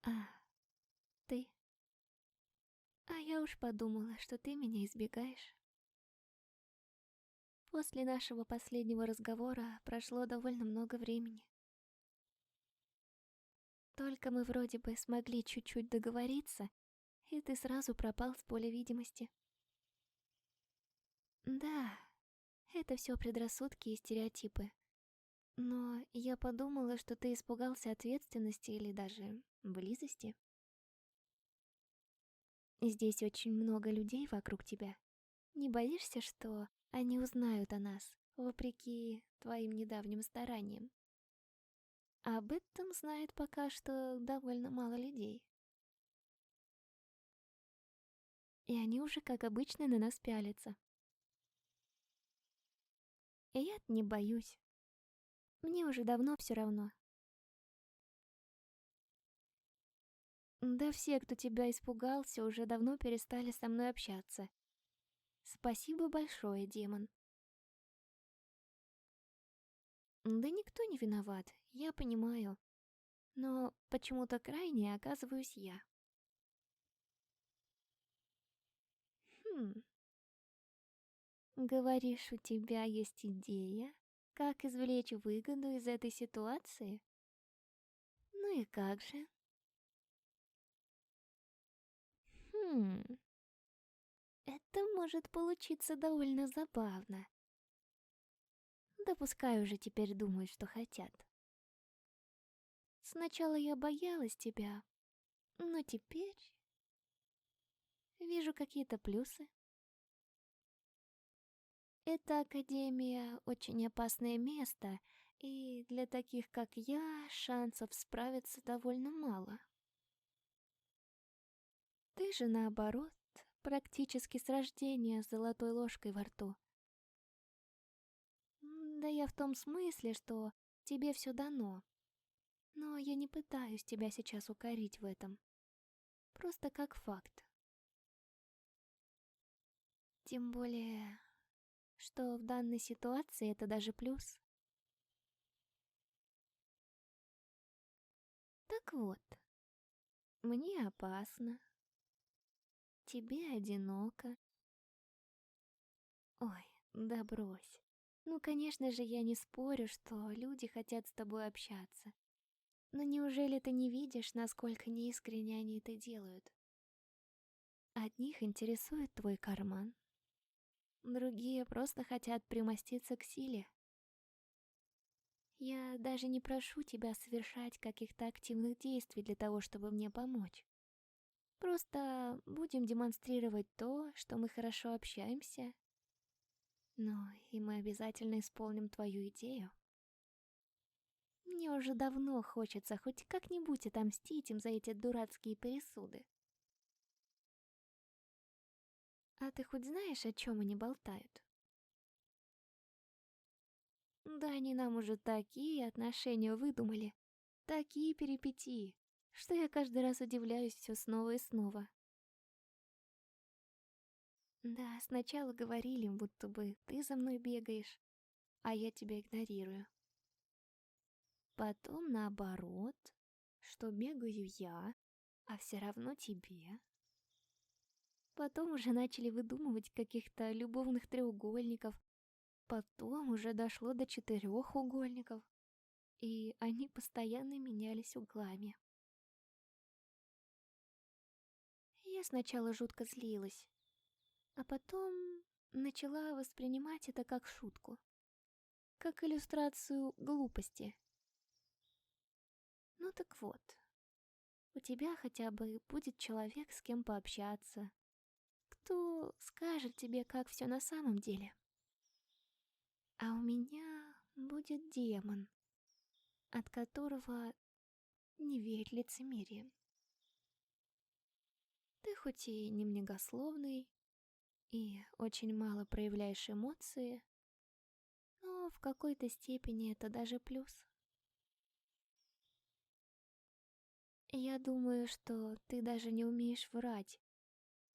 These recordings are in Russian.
А, ты. А я уж подумала, что ты меня избегаешь. После нашего последнего разговора прошло довольно много времени. Только мы вроде бы смогли чуть-чуть договориться, и ты сразу пропал с поля видимости. Да, это все предрассудки и стереотипы. Но я подумала, что ты испугался ответственности или даже близости. Здесь очень много людей вокруг тебя. Не боишься, что они узнают о нас, вопреки твоим недавним стараниям? Об этом знает пока что довольно мало людей. И они уже, как обычно, на нас пялятся. И я-то не боюсь. Мне уже давно все равно. Да все, кто тебя испугался, уже давно перестали со мной общаться. Спасибо большое, демон. Да никто не виноват, я понимаю. Но почему-то крайне оказываюсь я. Хм. Говоришь, у тебя есть идея, как извлечь выгоду из этой ситуации? Ну и как же? Хм. Это может получиться довольно забавно. Да пускай уже теперь думают, что хотят. Сначала я боялась тебя, но теперь вижу какие-то плюсы. Эта академия очень опасное место, и для таких, как я, шансов справиться довольно мало. Ты же, наоборот, практически с рождения с золотой ложкой во рту. Да я в том смысле, что тебе все дано. Но я не пытаюсь тебя сейчас укорить в этом. Просто как факт. Тем более, что в данной ситуации это даже плюс. Так вот, мне опасно, тебе одиноко. Ой, да брось. Ну, конечно же, я не спорю, что люди хотят с тобой общаться. Но неужели ты не видишь, насколько неискренне они это делают? Одних интересует твой карман, другие просто хотят примоститься к силе. Я даже не прошу тебя совершать каких-то активных действий для того, чтобы мне помочь. Просто будем демонстрировать то, что мы хорошо общаемся. Ну, и мы обязательно исполним твою идею. Мне уже давно хочется хоть как-нибудь отомстить им за эти дурацкие пересуды. А ты хоть знаешь, о чем они болтают? Да они нам уже такие отношения выдумали, такие перипетии, что я каждый раз удивляюсь все снова и снова. Да, сначала говорили, будто бы ты за мной бегаешь, а я тебя игнорирую. Потом наоборот, что бегаю я, а все равно тебе. Потом уже начали выдумывать каких-то любовных треугольников. Потом уже дошло до четырехугольников. И они постоянно менялись углами. Я сначала жутко злилась, а потом начала воспринимать это как шутку, как иллюстрацию глупости. Ну так вот, у тебя хотя бы будет человек, с кем пообщаться, кто скажет тебе, как все на самом деле. А у меня будет демон, от которого не веет лицемерием. Ты хоть и немногословный, и очень мало проявляешь эмоции, но в какой-то степени это даже плюс. Я думаю, что ты даже не умеешь врать,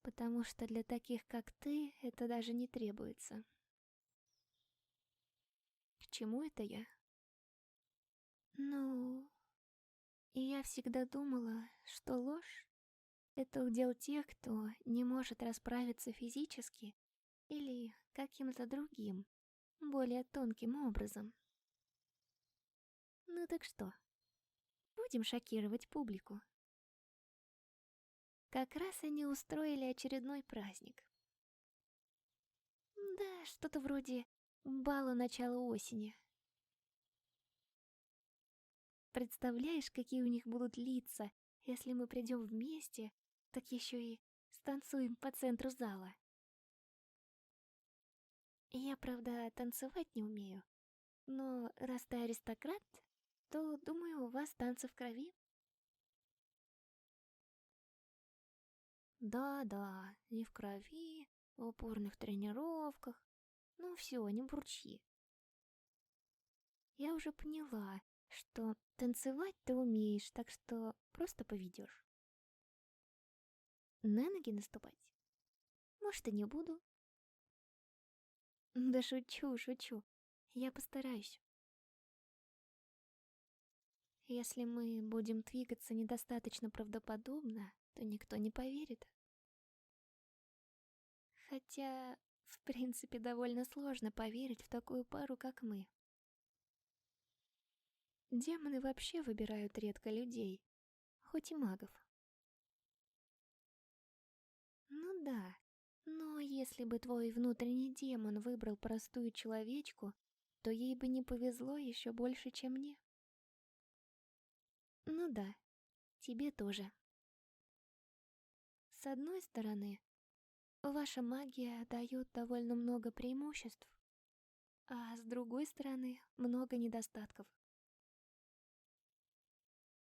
потому что для таких, как ты, это даже не требуется. К чему это я? Ну, И я всегда думала, что ложь — это удел тех, кто не может расправиться физически или каким-то другим, более тонким образом. Ну так что, будем шокировать публику? Как раз они устроили очередной праздник. Да, что-то вроде бала начала осени. Представляешь, какие у них будут лица, если мы придем вместе, так еще и станцуем по центру зала. Я, правда, танцевать не умею, но раз ты аристократ, то, думаю, у вас танцы в крови. Да-да, и в крови, в упорных тренировках. Ну все, не бурчи. Я уже поняла, что танцевать ты умеешь, так что просто поведешь. На ноги наступать? Может, и не буду. Да шучу, шучу. Я постараюсь. Если мы будем двигаться недостаточно правдоподобно, то никто не поверит. Хотя, в принципе, довольно сложно поверить в такую пару, как мы. Демоны вообще выбирают редко людей, хоть и магов. Ну да, но если бы твой внутренний демон выбрал простую человечку, то ей бы не повезло еще больше, чем мне. Ну да, тебе тоже. С одной стороны, ваша магия дает довольно много преимуществ, а с другой стороны, много недостатков.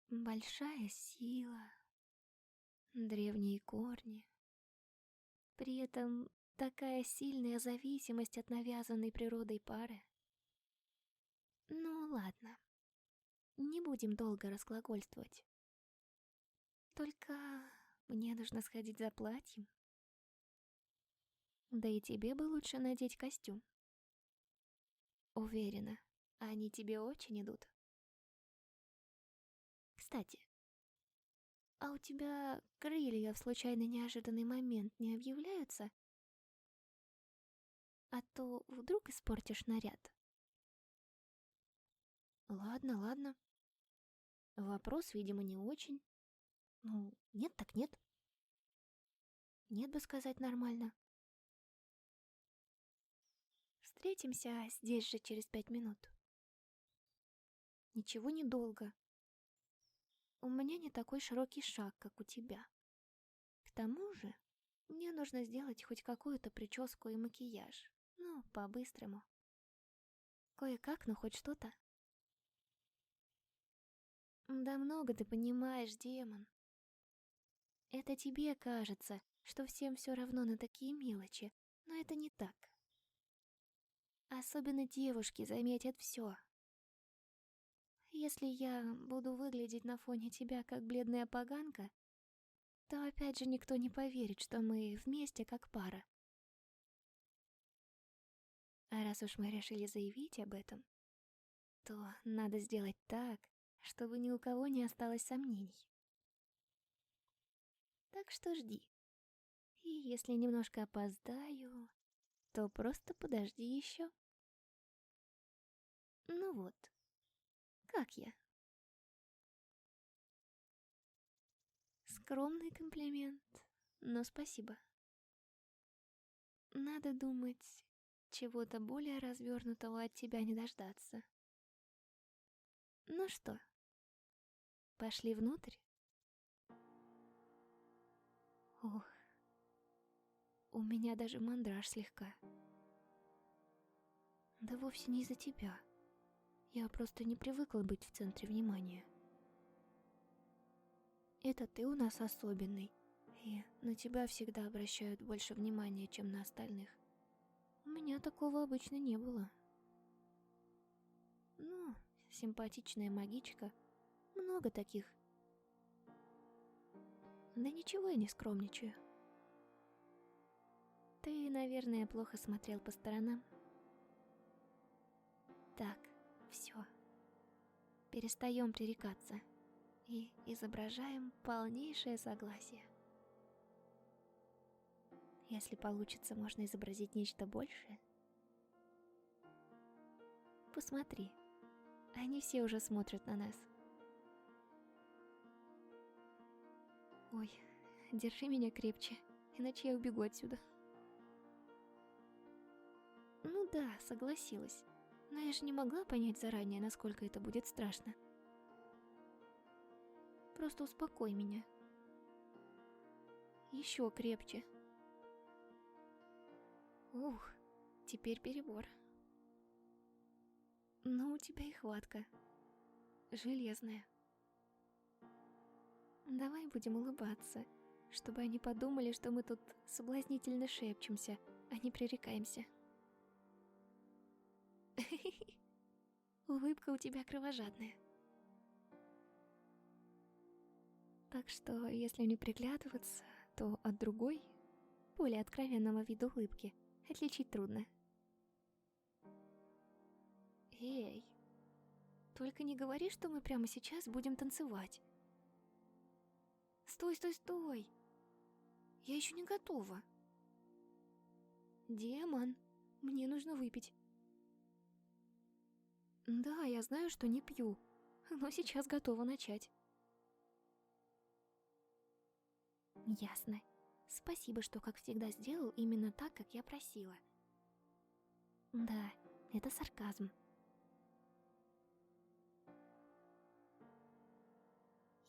Большая сила, древние корни. При этом такая сильная зависимость от навязанной природой пары. Ну ладно, не будем долго разглагольствовать. Только мне нужно сходить за платьем. Да и тебе бы лучше надеть костюм. Уверена, они тебе очень идут. Кстати, а у тебя крылья в случайно неожиданный момент не объявляются? А то вдруг испортишь наряд. Ладно, ладно. Вопрос, видимо, не очень. Ну, нет так нет. Нет бы сказать нормально. Встретимся здесь же через 5 минут. Ничего недолго. У меня не такой широкий шаг, как у тебя. К тому же, мне нужно сделать хоть какую-то прическу и макияж. Ну, по-быстрому. Кое-как, но хоть что-то. Да много ты понимаешь, демон. Это тебе кажется, что всем все равно на такие мелочи, но это не так. Особенно девушки заметят все. Если я буду выглядеть на фоне тебя как бледная поганка, то опять же никто не поверит, что мы вместе как пара. А раз уж мы решили заявить об этом, то надо сделать так, чтобы ни у кого не осталось сомнений. Так что жди. И если немножко опоздаю, то просто подожди еще. Ну вот, как я? Скромный комплимент, но спасибо. Надо думать, чего-то более развернутого от тебя не дождаться. Ну что, пошли внутрь? Ох, у меня даже мандраж слегка. Да вовсе не из-за тебя. Я просто не привыкла быть в центре внимания. Это ты у нас особенный, и на тебя всегда обращают больше внимания, чем на остальных. У меня такого обычно не было. Ну, симпатичная магичка. Много таких. Да ничего я не скромничаю. Ты, наверное, плохо смотрел по сторонам. Так, все. Перестаем пререкаться. и изображаем полнейшее согласие. Если получится, можно изобразить нечто большее. Посмотри, они все уже смотрят на нас. Ой, держи меня крепче, иначе я убегу отсюда. Ну да, согласилась. Но я же не могла понять заранее, насколько это будет страшно. Просто успокой меня. Еще крепче. Ух, теперь перебор. Но у тебя и хватка. Железная. Давай будем улыбаться, чтобы они подумали, что мы тут соблазнительно шепчемся, а не пререкаемся. Улыбка у тебя кровожадная. Так что, если не приглядываться, то от другой, более откровенного вида улыбки, отличить трудно. Эй, только не говори, что мы прямо сейчас будем танцевать. Стой, стой, стой! Я еще не готова. Демон, мне нужно выпить. Да, я знаю, что не пью, но сейчас готова начать. Ясно. Спасибо, что, как всегда, сделал именно так, как я просила. Да, это сарказм.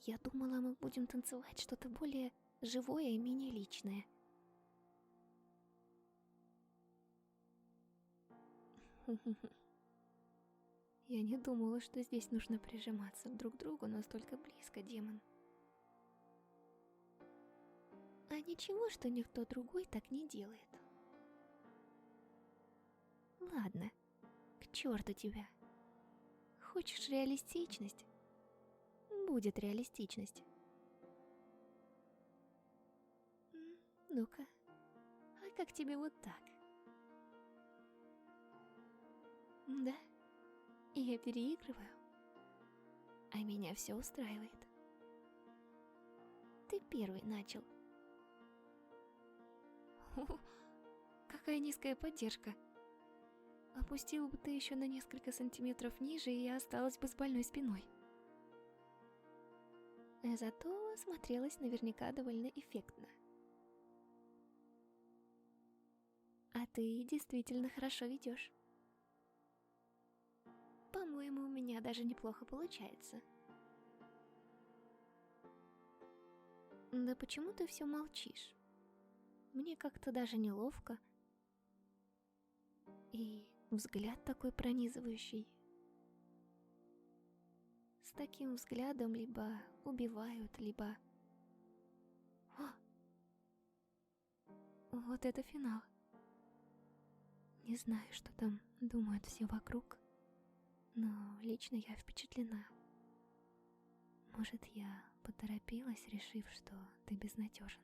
Я думала, мы будем танцевать что-то более живое и менее личное. Я не думала, что здесь нужно прижиматься друг к другу настолько близко, демон. А ничего, что никто другой так не делает. Ладно, к черту тебя. Хочешь реалистичность? Будет реалистичность. Ну-ка, а как тебе вот так? Да, я переигрываю, а меня все устраивает. Ты первый начал. Какая низкая поддержка. Опустила бы ты еще на несколько сантиметров ниже, и я осталась бы с больной спиной. Зато смотрелась наверняка довольно эффектно. А ты действительно хорошо ведешь. По-моему, у меня даже неплохо получается. Да почему ты все молчишь? Мне как-то даже неловко. И взгляд такой пронизывающий. С таким взглядом либо убивают, либо... О! Вот это финал. Не знаю, что там думают все вокруг, но лично я впечатлена. Может, я поторопилась, решив, что ты безнадежен.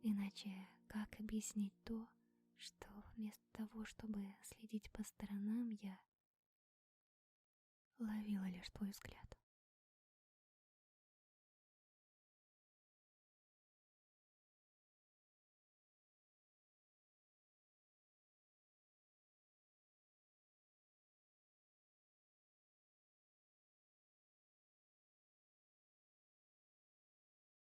Иначе как объяснить то, что вместо того, чтобы следить по сторонам, я ловила лишь твой взгляд?